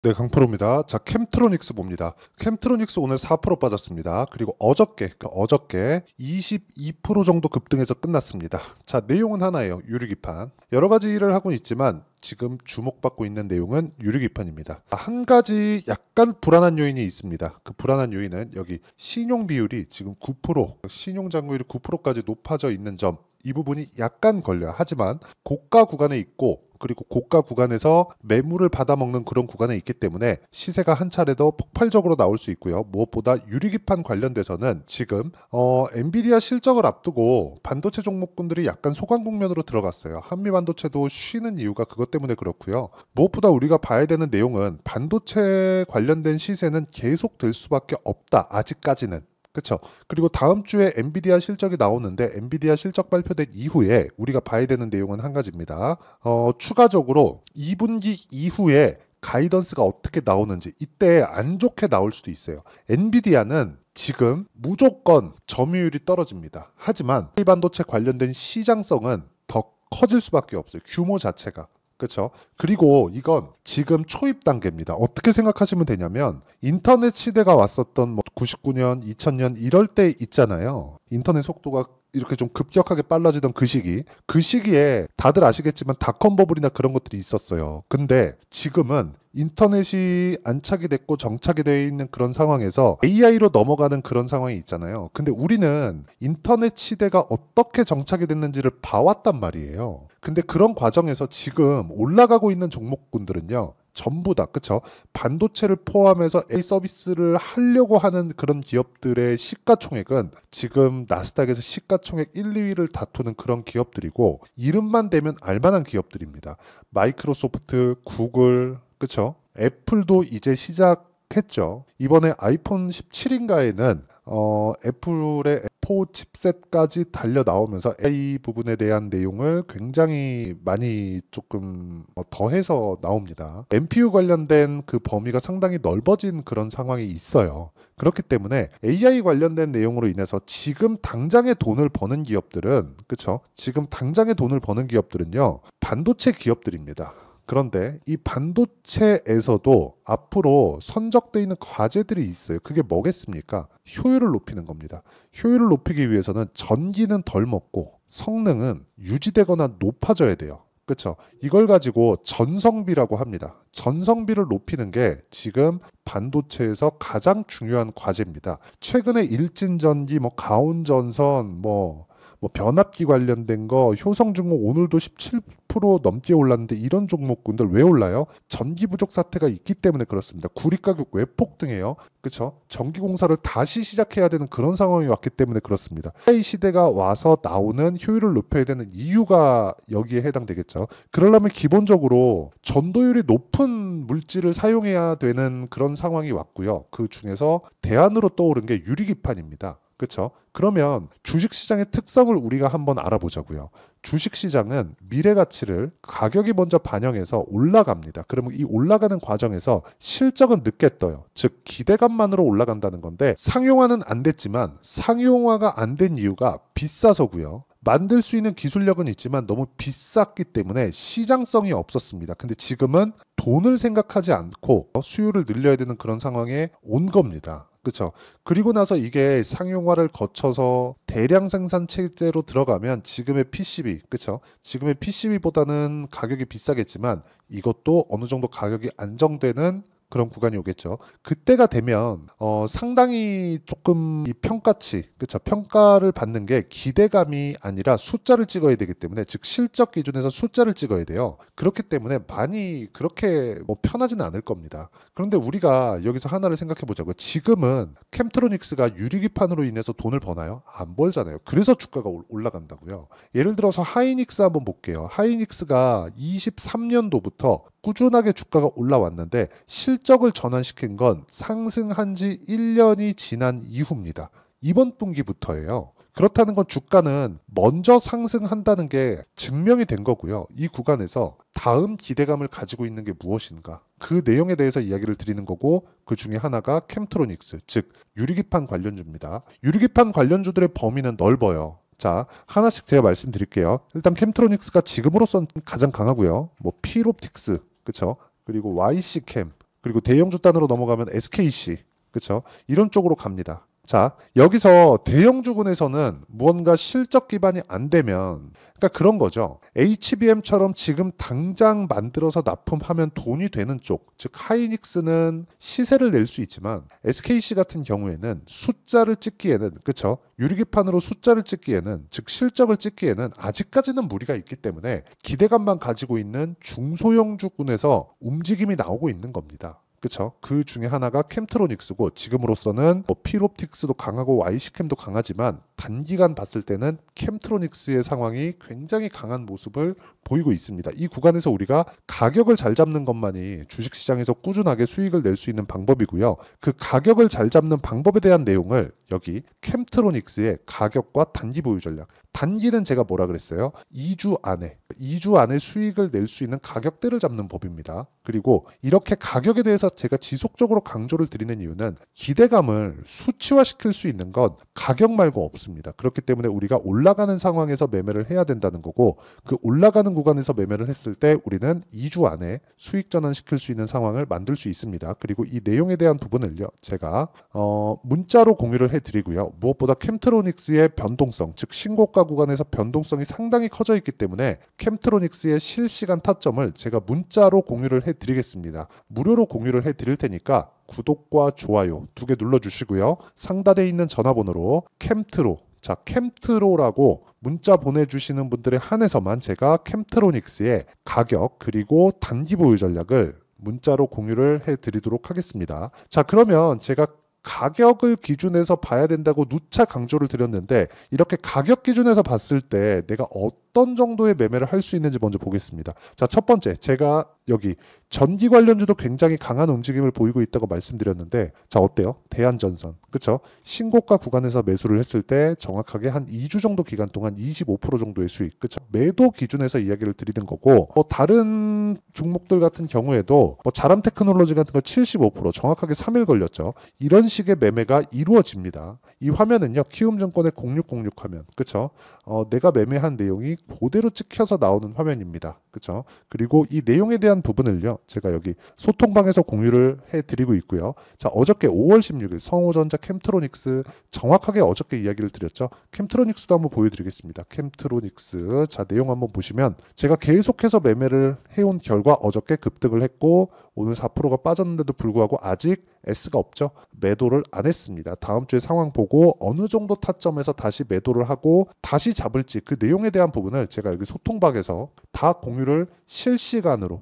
네, 강프로입니다. 자, 캠트로닉스 봅니다. 캠트로닉스 오늘 4% 빠졌습니다. 그리고 어저께 22% 정도 급등해서 끝났습니다. 자, 내용은 하나예요. 유리기판. 여러 가지 일을 하고 있지만 지금 주목받고 있는 내용은 유리기판입니다. 한 가지 약간 불안한 요인이 있습니다. 그 불안한 요인은 여기 신용 비율이 지금 9%, 신용 잔고율이 9%까지 높아져 있는 점. 이 부분이 약간 걸려요. 하지만 고가 구간에 있고 그리고 고가 구간에서 매물을 받아먹는 그런 구간에 있기 때문에 시세가 한 차례 더 폭발적으로 나올 수 있고요. 무엇보다 유리기판 관련돼서는 지금 엔비디아 실적을 앞두고 반도체 종목군들이 약간 소강 국면으로 들어갔어요. 한미반도체도 쉬는 이유가 그것 때문에 그렇고요. 무엇보다 우리가 봐야 되는 내용은 반도체 관련된 시세는 계속될 수밖에 없다. 아직까지는. 그렇죠. 그리고 다음 주에 엔비디아 실적이 나오는데 엔비디아 실적 발표된 이후에 우리가 봐야 되는 내용은 한 가지입니다. 추가적으로 2분기 이후에 가이던스가 어떻게 나오는지 이때 안 좋게 나올 수도 있어요. 엔비디아는 지금 무조건 점유율이 떨어집니다. 하지만 반도체 관련된 시장성은 더 커질 수밖에 없어요. 규모 자체가. 그렇죠. 그리고 이건 지금 초입 단계입니다. 어떻게 생각하시면 되냐면 인터넷 시대가 왔었던 뭐 99년, 2000년 이럴 때 있잖아요. 인터넷 속도가 이렇게 좀 급격하게 빨라지던 그 시기. 그 시기에 다들 아시겠지만 닷컴 버블이나 그런 것들이 있었어요. 근데 지금은 인터넷이 안착이 됐고 정착이 되어 있는 그런 상황에서 AI로 넘어가는 그런 상황이 있잖아요. 근데 우리는 인터넷 시대가 어떻게 정착이 됐는지를 봐왔단 말이에요. 근데 그런 과정에서 지금 올라가고 있는 종목군들은요. 전부 다 그쵸? 반도체를 포함해서 A 서비스를 하려고 하는 그런 기업들의 시가총액은 지금 나스닥에서 시가총액 1, 2위를 다투는 그런 기업들이고 이름만 대면 알만한 기업들입니다. 마이크로소프트, 구글, 그쵸? 애플도 이제 시작했죠. 이번에 아이폰 17인가에는 애플의 M4 칩셋까지 달려 나오면서 AI 부분에 대한 내용을 굉장히 많이 조금 더해서 나옵니다. NPU 관련된 그 범위가 상당히 넓어진 그런 상황이 있어요. 그렇기 때문에 AI 관련된 내용으로 인해서 지금 당장의 돈을 버는 기업들은 그쵸? 지금 당장의 돈을 버는 기업들은요. 반도체 기업들입니다. 그런데 이 반도체에서도 앞으로 선적돼 있는 과제들이 있어요. 그게 뭐겠습니까? 효율을 높이는 겁니다. 효율을 높이기 위해서는 전기는 덜 먹고 성능은 유지되거나 높아져야 돼요. 그렇죠? 이걸 가지고 전성비라고 합니다. 전성비를 높이는 게 지금 반도체에서 가장 중요한 과제입니다. 최근에 일진전기, 뭐 가온전선, 뭐 변압기 관련된 거 효성중공 오늘도 17% 넘게 올랐는데 이런 종목군들 왜 올라요? 전기 부족 사태가 있기 때문에 그렇습니다. 구리 가격 왜 폭등해요? 그렇죠? 전기 공사를 다시 시작해야 되는 그런 상황이 왔기 때문에 그렇습니다. AI 시대가 와서 나오는 효율을 높여야 되는 이유가 여기에 해당되겠죠. 그러려면 기본적으로 전도율이 높은 물질을 사용해야 되는 그런 상황이 왔고요. 그 중에서 대안으로 떠오른 게 유리기판입니다. 그렇죠? 그러면 주식시장의 특성을 우리가 한번 알아보자고요. 주식시장은 미래 가치를 가격이 먼저 반영해서 올라갑니다. 그러면 이 올라가는 과정에서 실적은 늦게 떠요. 즉 기대감만으로 올라간다는 건데 상용화는 안 됐지만 상용화가 안 된 이유가 비싸서고요. 만들 수 있는 기술력은 있지만 너무 비쌌기 때문에 시장성이 없었습니다. 근데 지금은 돈을 생각하지 않고 수요를 늘려야 되는 그런 상황에 온 겁니다. 그렇죠. 그리고 나서 이게 상용화를 거쳐서 대량 생산 체제로 들어가면 지금의 PCB, 그렇죠. 지금의 PCB보다는 가격이 비싸겠지만 이것도 어느 정도 가격이 안정되는 그런 구간이 오겠죠. 그때가 되면 상당히 조금 이 평가치, 그렇죠. 평가를 받는 게 기대감이 아니라 숫자를 찍어야 되기 때문에 즉 실적 기준에서 숫자를 찍어야 돼요. 그렇기 때문에 많이 그렇게 뭐 편하지는 않을 겁니다. 그런데 우리가 여기서 하나를 생각해 보자고요. 지금은 캠트로닉스가 유리기판으로 인해서 돈을 버나요? 안 벌잖아요. 그래서 주가가 올라간다고요. 예를 들어서 하이닉스 한번 볼게요. 하이닉스가 23년도부터 꾸준하게 주가가 올라왔는데 실적을 전환시킨 건 상승한 지 1년이 지난 이후입니다. 이번 분기부터예요. 그렇다는 건 주가는 먼저 상승한다는 게 증명이 된 거고요. 이 구간에서 다음 기대감을 가지고 있는 게 무엇인가? 그 내용에 대해서 이야기를 드리는 거고 그 중에 하나가 캠트로닉스, 즉 유리기판 관련주입니다. 유리기판 관련주들의 범위는 넓어요. 자, 하나씩 제가 말씀드릴게요. 일단 캠트로닉스가 지금으로선 가장 강하고요. 뭐 필옵틱스, 그쵸? 그리고 YC캠, 그리고 대형주 단으로 넘어가면 SKC, 그쵸? 이런 쪽으로 갑니다. 자, 여기서 대형주군에서는 무언가 실적 기반이 안 되면, 그러니까 그런 거죠. HBM처럼 지금 당장 만들어서 납품하면 돈이 되는 쪽, 즉 하이닉스는 시세를 낼 수 있지만 SKC 같은 경우에는 숫자를 찍기에는, 그쵸? 유리기판으로 숫자를 찍기에는, 즉 실적을 찍기에는 아직까지는 무리가 있기 때문에 기대감만 가지고 있는 중소형주군에서 움직임이 나오고 있는 겁니다. 그쵸? 그 중에 하나가 캠트로닉스고, 지금으로서는 필옵틱스도 강하고 YC캠도 강하지만 단기간 봤을 때는 캠트로닉스의 상황이 굉장히 강한 모습을 보이고 있습니다. 이 구간에서 우리가 가격을 잘 잡는 것만이 주식시장에서 꾸준하게 수익을 낼 수 있는 방법이고요. 그 가격을 잘 잡는 방법에 대한 내용을 여기 캠트로닉스의 가격과 단기 보유 전략, 단기는 제가 뭐라 그랬어요? 2주 안에 수익을 낼 수 있는 가격대를 잡는 법입니다. 그리고 이렇게 가격에 대해서 제가 지속적으로 강조를 드리는 이유는 기대감을 수치화시킬 수 있는 건 가격 말고 없습니다. 그렇기 때문에 우리가 올라가는 상황에서 매매를 해야 된다는 거고, 그 올라가는 구간에서 매매를 했을 때 우리는 2주 안에 수익 전환시킬 수 있는 상황을 만들 수 있습니다. 그리고 이 내용에 대한 부분을요, 제가 문자로 공유를 해드리고요. 무엇보다 캠트로닉스의 변동성, 즉 신고가 구간에서 변동성이 상당히 커져 있기 때문에 캠트로닉스의 실시간 타점을 제가 문자로 공유를 해드리겠습니다. 무료로 공유를 해드릴 테니까 구독과 좋아요 2개 눌러주시고요. 상단에 있는 전화번호로 캠트로라고 문자 보내주시는 분들에 한해서만 제가 캠트로닉스의 가격 그리고 단기 보유 전략을 문자로 공유를 해드리도록 하겠습니다. 자, 그러면 제가 가격을 기준해서 봐야 된다고 누차 강조를 드렸는데, 이렇게 가격 기준에서 봤을 때 내가 어떤 정도의 매매를 할 수 있는지 먼저 보겠습니다. 자, 첫 번째, 제가 여기 전기 관련주도 굉장히 강한 움직임을 보이고 있다고 말씀드렸는데, 자, 어때요? 대한전선, 그쵸? 신고가 구간에서 매수를 했을 때 정확하게 한 2주 정도 기간 동안 25% 정도의 수익, 그쵸? 매도 기준에서 이야기를 드리는 거고, 다른 종목들 같은 경우에도 자람 테크놀로지 같은 거 75%, 정확하게 3일 걸렸죠. 이런 식의 매매가 이루어집니다. 이 화면은요, 키움증권의 0606 화면, 그쵸? 내가 매매한 내용이 그대로 찍혀서 나오는 화면입니다. 그쵸? 그리고 이 내용에 대한 부분을요, 제가 여기 소통방에서 공유를 해드리고 있고요. 자, 어저께 5월 16일 성호전자 캠트로닉스 정확하게 어저께 이야기를 드렸죠. 캠트로닉스도 한번 보여드리겠습니다. 캠트로닉스, 자, 내용 한번 보시면 제가 계속해서 매매를 해온 결과 어저께 급등을 했고 오늘 4%가 빠졌는데도 불구하고 아직 S가 없죠. 매도를 안 했습니다. 다음 주에 상황 보고 어느 정도 타점에서 다시 매도를 하고 다시 잡을지 그 내용에 대한 부분을 제가 여기 소통방에서 다 공유를 실시간으로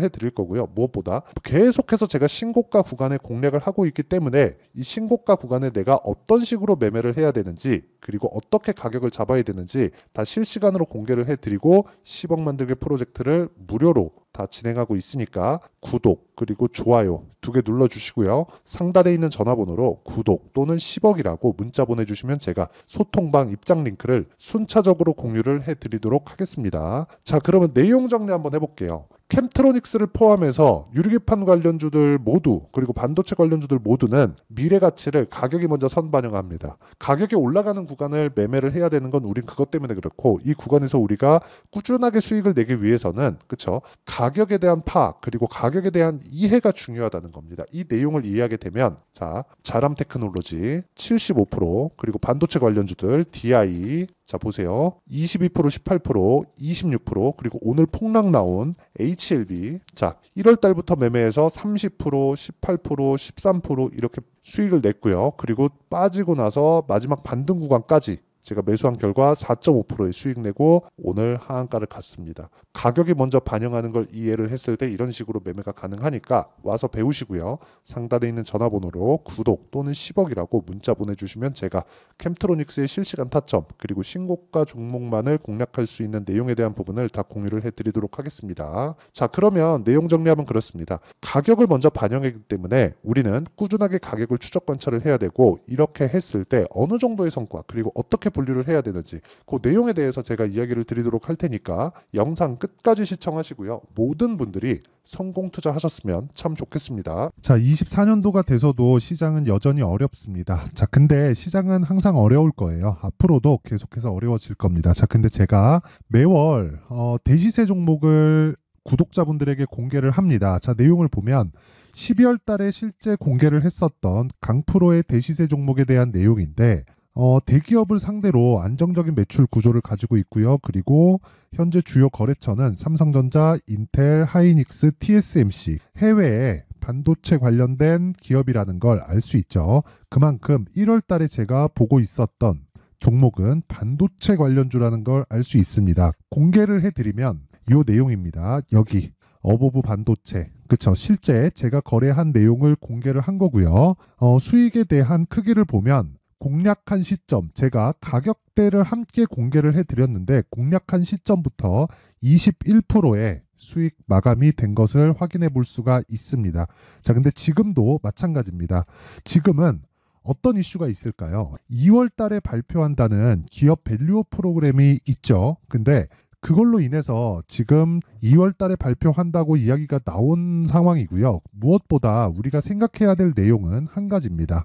해드릴 거고요. 무엇보다 계속해서 제가 신고가 구간에 공략을 하고 있기 때문에 이 신고가 구간에 내가 어떤 식으로 매매를 해야 되는지, 그리고 어떻게 가격을 잡아야 되는지 다 실시간으로 공개를 해드리고 10억 만들기 프로젝트를 무료로 다 진행하고 있으니까 구독 그리고 좋아요 2개 눌러주시고요. 상단에 있는 전화번호로 구독 또는 10억이라고 문자 보내주시면 제가 소통방 입장 링크를 순차적으로 공유를 해드리도록 하겠습니다. 자, 그러면 내용 정리 한번 해볼게요. 캠트로닉스를 포함해서 유리기판 관련주들 모두, 그리고 반도체 관련주들 모두는 미래 가치를 가격이 먼저 선반영합니다. 가격이 올라가는 구간을 매매를 해야 되는 건 우린 그것 때문에 그렇고, 이 구간에서 우리가 꾸준하게 수익을 내기 위해서는, 그쵸, 가격에 대한 파악 그리고 가격에 대한 이해가 중요하다는 겁니다. 이 내용을 이해하게 되면, 자, 자람 테크놀로지 75%, 그리고 반도체 관련주들 DI, 자, 보세요. 22%, 18%, 26%, 그리고 오늘 폭락 나온 HLB. 자, 1월 달부터 매매해서 30%, 18%, 13% 이렇게 수익을 냈고요. 그리고 빠지고 나서 마지막 반등 구간까지 제가 매수한 결과 4.5%의 수익 내고 오늘 하한가를 갔습니다. 가격이 먼저 반영하는 걸 이해를 했을 때 이런 식으로 매매가 가능하니까 와서 배우시고요. 상단에 있는 전화번호로 구독 또는 10억이라고 문자 보내주시면 제가 캠트로닉스의 실시간 타점 그리고 신고가 종목만을 공략할 수 있는 내용에 대한 부분을 다 공유를 해드리도록 하겠습니다. 자, 그러면 내용 정리하면 그렇습니다. 가격을 먼저 반영하기 때문에 우리는 꾸준하게 가격을 추적 관찰을 해야 되고, 이렇게 했을 때 어느 정도의 성과 그리고 어떻게 분류를 해야 되는지 그 내용에 대해서 제가 이야기를 드리도록 할 테니까 영상 끝까지 시청하시고요. 모든 분들이 성공 투자하셨으면 참 좋겠습니다. 자, 24년도가 돼서도 시장은 여전히 어렵습니다. 자, 근데 시장은 항상 어려울 거예요. 앞으로도 계속해서 어려워질 겁니다. 자, 근데 제가 매월 대시세 종목을 구독자분들에게 공개를 합니다. 자, 내용을 보면 12월 달에 실제 공개를 했었던 강프로의 대시세 종목에 대한 내용인데 대기업을 상대로 안정적인 매출 구조를 가지고 있고요. 그리고 현재 주요 거래처는 삼성전자, 인텔, 하이닉스, TSMC, 해외에 반도체 관련된 기업이라는 걸 알 수 있죠. 그만큼 1월 달에 제가 보고 있었던 종목은 반도체 관련주라는 걸 알 수 있습니다. 공개를 해드리면 이 내용입니다. 여기 어보브 반도체, 그쵸? 실제 제가 거래한 내용을 공개를 한 거고요. 수익에 대한 크기를 보면 공략한 시점, 제가 가격대를 함께 공개를 해드렸는데 공략한 시점부터 21%의 수익 마감이 된 것을 확인해 볼 수가 있습니다. 자, 근데 지금도 마찬가지입니다. 지금은 어떤 이슈가 있을까요? 2월 달에 발표한다는 기업 밸류업 프로그램이 있죠. 근데 그걸로 인해서 지금 2월 달에 발표한다고 이야기가 나온 상황이고요. 무엇보다 우리가 생각해야 될 내용은 한 가지입니다.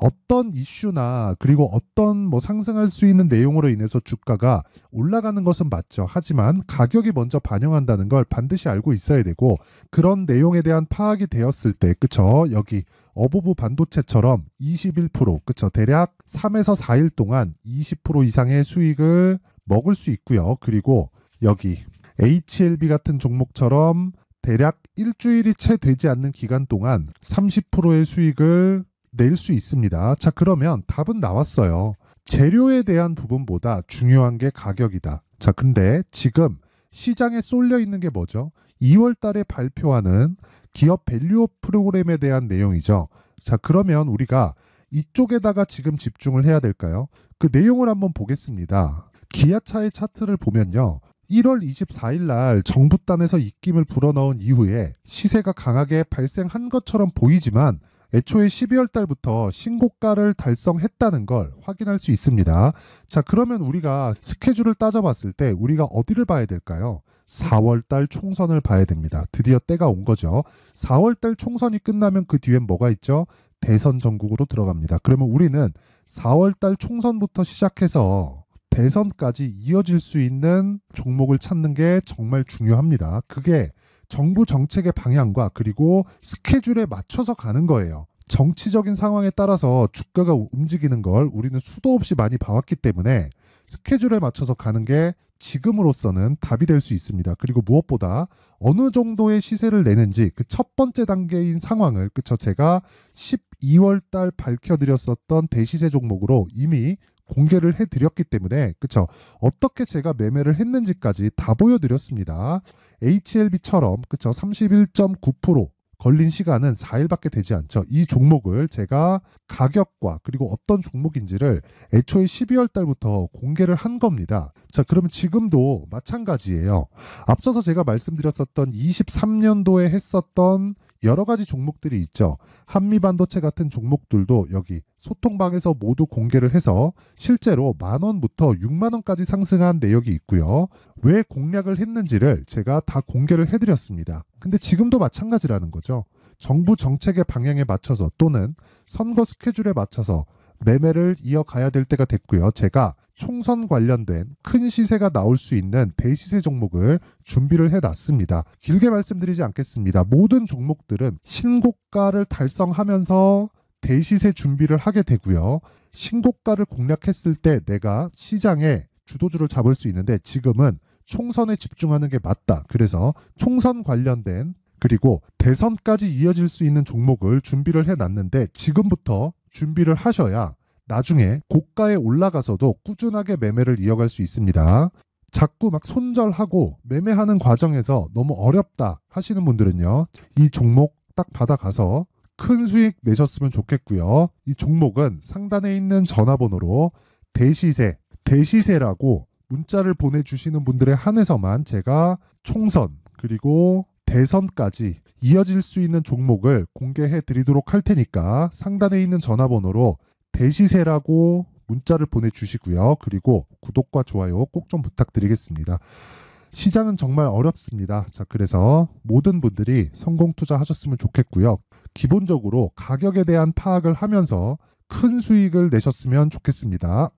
어떤 이슈나 그리고 어떤 상승할 수 있는 내용으로 인해서 주가가 올라가는 것은 맞죠. 하지만 가격이 먼저 반영한다는 걸 반드시 알고 있어야 되고, 그런 내용에 대한 파악이 되었을 때, 그쵸? 여기 어보브 반도체처럼 21%, 그쵸? 대략 3에서 4일 동안 20% 이상의 수익을 먹을 수 있고요. 그리고 여기 HLB 같은 종목처럼 대략 일주일이 채 되지 않는 기간 동안 30%의 수익을 낼 수 있습니다. 자, 그러면 답은 나왔어요. 재료에 대한 부분보다 중요한 게 가격이다. 자, 근데 지금 시장에 쏠려 있는 게 뭐죠? 2월 달에 발표하는 기업 밸류업 프로그램에 대한 내용이죠. 자, 그러면 우리가 이쪽에다가 지금 집중을 해야 될까요? 그 내용을 한번 보겠습니다. 기아차의 차트를 보면요. 1월 24일 날 정부단에서 입김을 불어넣은 이후에 시세가 강하게 발생한 것처럼 보이지만 애초에 12월 달부터 신고가를 달성했다는 걸 확인할 수 있습니다. 자, 그러면 우리가 스케줄을 따져봤을 때 우리가 어디를 봐야 될까요? 4월 달 총선을 봐야 됩니다. 드디어 때가 온 거죠. 4월 달 총선이 끝나면 그 뒤엔 뭐가 있죠? 대선 전국으로 들어갑니다. 그러면 우리는 4월 달 총선부터 시작해서 대선까지 이어질 수 있는 종목을 찾는 게 정말 중요합니다. 그게 정부 정책의 방향과 그리고 스케줄에 맞춰서 가는 거예요. 정치적인 상황에 따라서 주가가 움직이는 걸 우리는 수도 없이 많이 봐왔기 때문에 스케줄에 맞춰서 가는 게 지금으로서는 답이 될 수 있습니다. 그리고 무엇보다 어느 정도의 시세를 내는지 그 첫 번째 단계인 상황을, 그쵸? 제가 12월 달 밝혀드렸었던 대시세 종목으로 이미 공개를 해드렸기 때문에, 그쵸? 어떻게 제가 매매를 했는지까지 다 보여드렸습니다. HLB처럼, 그쵸? 31.9% 걸린 시간은 4일밖에 되지 않죠. 이 종목을 제가 가격과 그리고 어떤 종목인지를 애초에 12월 달부터 공개를 한 겁니다. 자, 그러면 지금도 마찬가지예요. 앞서서 제가 말씀드렸었던 23년도에 했었던 여러 가지 종목들이 있죠. 한미반도체 같은 종목들도 여기 소통방에서 모두 공개를 해서 실제로 10,000원부터 60,000원까지 상승한 내역이 있고요. 왜 공략을 했는지를 제가 다 공개를 해드렸습니다. 근데 지금도 마찬가지라는 거죠. 정부 정책의 방향에 맞춰서 또는 선거 스케줄에 맞춰서 매매를 이어가야 될 때가 됐고요. 제가 총선 관련된 큰 시세가 나올 수 있는 대시세 종목을 준비를 해놨습니다. 길게 말씀드리지 않겠습니다. 모든 종목들은 신고가를 달성하면서 대시세 준비를 하게 되고요. 신고가를 공략했을 때 내가 시장에 주도주를 잡을 수 있는데 지금은 총선에 집중하는 게 맞다. 그래서 총선 관련된 그리고 대선까지 이어질 수 있는 종목을 준비를 해놨는데 지금부터 준비를 하셔야 나중에 고가에 올라가서도 꾸준하게 매매를 이어갈 수 있습니다. 자꾸 막 손절하고 매매하는 과정에서 너무 어렵다 하시는 분들은요. 이 종목 딱 받아가서 큰 수익 내셨으면 좋겠고요. 이 종목은 상단에 있는 전화번호로 대시세라고 문자를 보내주시는 분들에 한해서만 제가 총선 그리고 대선까지 이어질 수 있는 종목을 공개해 드리도록 할 테니까 상단에 있는 전화번호로 대시세라고 문자를 보내주시고요. 그리고 구독과 좋아요 꼭 좀 부탁드리겠습니다. 시장은 정말 어렵습니다. 자, 그래서 모든 분들이 성공 투자하셨으면 좋겠고요. 기본적으로 가격에 대한 파악을 하면서 큰 수익을 내셨으면 좋겠습니다.